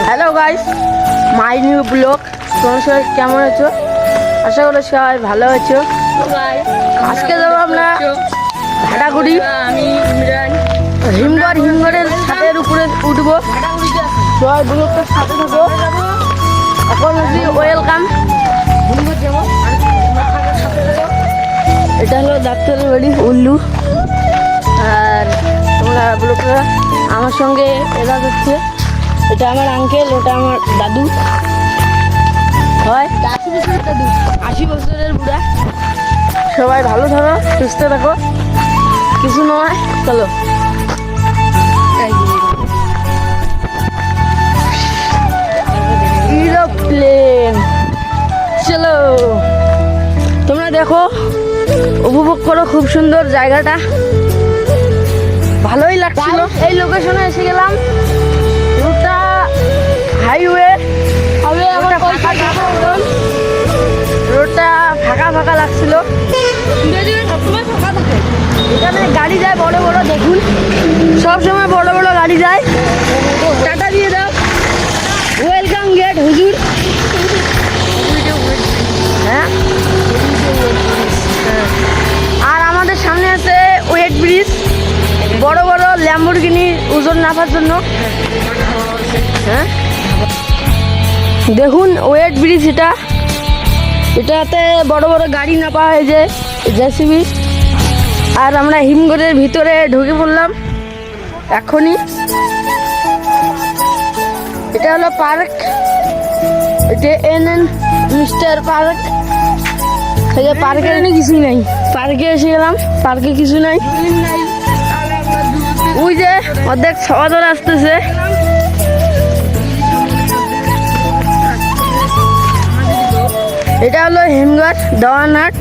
Hello guys, my new blog. তোমার সবাই কেমন আছো? আশা করি সবাই ভালো আছো। আজকে যাবো আমরা ঘাটাগুড়ি। আমি ইমরান। হিমঘরের ছাদের উপরে উঠবো। সবাই ব্লগটার সাথে থাকো। এখন হচ্ছে ওয়েলকাম। এটা হলো ডাক্তারের বাড়ি উল্লু। আর তোমরা ব্লগটা আমার সঙ্গে এরা যাচ্ছে। এটা আমার আঙ্কেল, ওটা আমার দাদু হয়। 80 বছরের বুড়া। সবাই ভালো থাকো, সুস্থ থাকো, কিছু নয়। চলো এরোপ্লেন, চলো তোমরা দেখো, উপভোগ করো। খুব সুন্দর জায়গাটা, ভালোই লাগছিল। এই লোকেশনে এসে গেলাম। রুটটা হাইওয়ে, রোডটা ফাঁকা ফাঁকা লাগছিল। এখানে গাড়ি যায় বড় বড়, দেখুন সব সময় বড় বড় গাড়ি যায়। টাটা দিয়ে দাও। ওয়েলকাম গেট হুজুর। হ্যাঁ, আর আমাদের সামনে আছে ওয়েট ব্রিজ, বড় বড় ল্যাম্বরগিনি ওজন নামার জন্য। হ্যাঁ, দেখুন ওয়েট ব্রিজ। এটাতে বড় বড় গাড়ি নাপা হয় যে জেসিবি। আর আমরা হিমঘরের ভিতরে ঢুকে পড়লাম এখনই। এটা হলো পার্ক, এটা NN মিস্টার পার্ক। এই যে পার্কের কিছু নাই, পার্কে এসে গেলাম। পার্কে কিছু নাই। ওই যে অর্ধেক সবাদর আসতেছে। এটা হলো হিমঘর দেওয়ানহাট।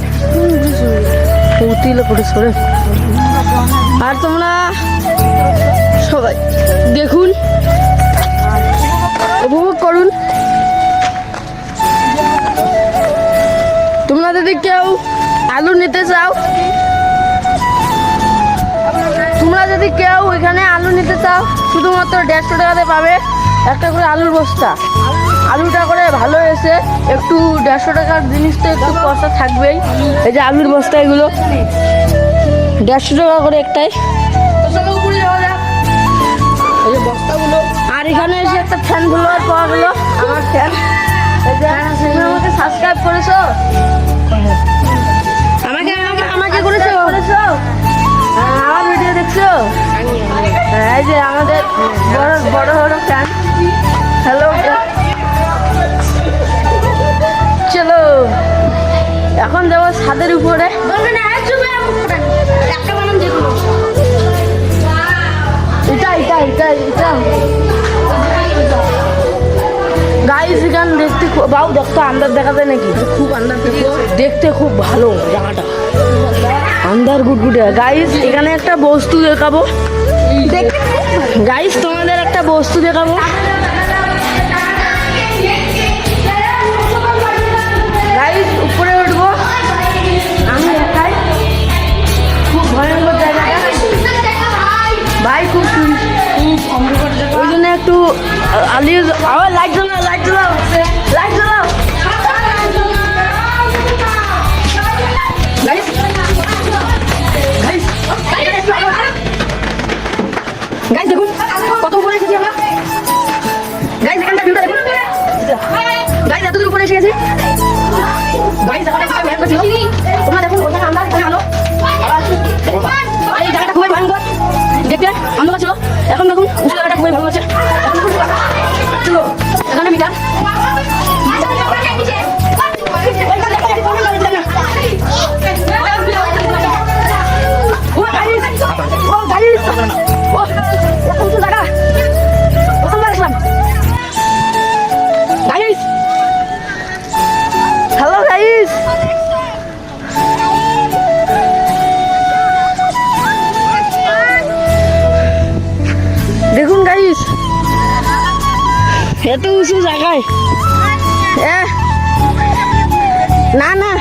আর তোমরা সবাই দেখুন, উপভোগ করুন। তোমরা যদি কেউ আলু নিতে চাও, এখানে আলু নিতে চাও, শুধুমাত্র 150 টাকাতে পাবে একটা করে আলুর বস্তা। আলুটা করে ভালো হয়েছে। একটু 150 টাকার জিনিস তো একটু কষ্ট থাকবেই। এই যে আলুর বস্তা, এগুলো 150 টাকা করে একটাই। এই যে বস্তাগুলো। আর এখানে এসে একটা ফ্যান ফলোয়ার পাওয়া গেল, আমার ফ্যান। এই যে আমাকে সাবস্ক্রাইব করেছো, আমাকে করেছো, আমার ভিডিও দেখছো। এই যে আমাদের বড় বড় ফ্যান। হ্যালো, চলো এখন যাবো ছাদের উপরে। গাইস এখানে দেখতে বাউ, দেখতো আন্দার দেখা যায় নাকি? খুব আন্দার, দেখতে খুব ভালো জায়গাটা, আন্দার গুটগুটে। গাইস এখানে একটা বস্তু দেখাবো। গাইস তোমাদের একটা বস্তু দেখাবো। গাইস উপরে উঠবো, আমি দেখাই। খুব ভয়ঙ্কর জায়গাটা ভাই, খুব অন্ধকার জায়গা। ওই জন্য একটু আলিয়ে আবার লাইট জ্বালাও, লাইট জ্বালাও, লাইট জ্বালাও। গাইস দেখুন কত উপরে এসেছি আমরা। গাইস এখানটা ভিউটা দেখুন। গাইস এত দূর উপরে এসে গেছি। গাইস এখানে একটা ভয়ঙ্কর ছিল। তোমরা দেখুন ওখানে আমরা, এখানে আলো। এই জায়গাটা খুবই ভয়ঙ্কর দেখতে, অন্ধকার ছিল। এখন দেখুন উঁচু জায়গাটা খুবই ভালো আছে। চলো এখানে মিটার। হ্যালো গাইস, দেখুন গাইস এত উঁচু জায়গায়। না না,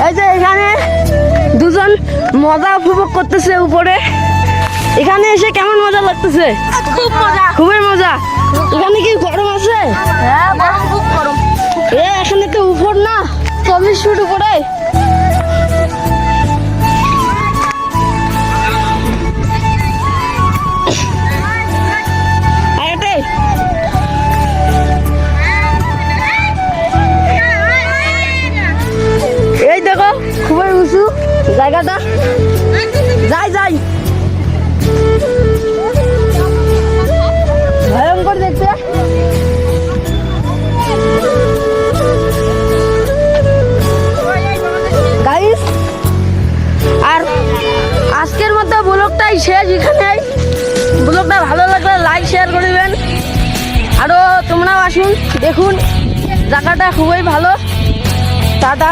এই যে এখানে দুজন মজা উপভোগ করতেছে উপরে। এখানে এসে কেমন মজা লাগতেছে? খুব মজা। খুবই মজা। এখানে কি গরম আছে? হ্যাঁ গরম, খুব গরম। এখানে তো উপর না 40 ফুট উপরে। আরেকটাই। এই দেখো খুবই উঁচু জায়গাটা। যাই যাই, ভয়ঙ্কর দেখতে। গাইস, আর আজকের মতো ব্লগটাই শেষ এখানে। ব্লগটা ভালো লাগলে লাইক শেয়ার করবেন। আরো তোমরাও আসুন, দেখুন জায়গাটা খুবই ভালো। টাটা।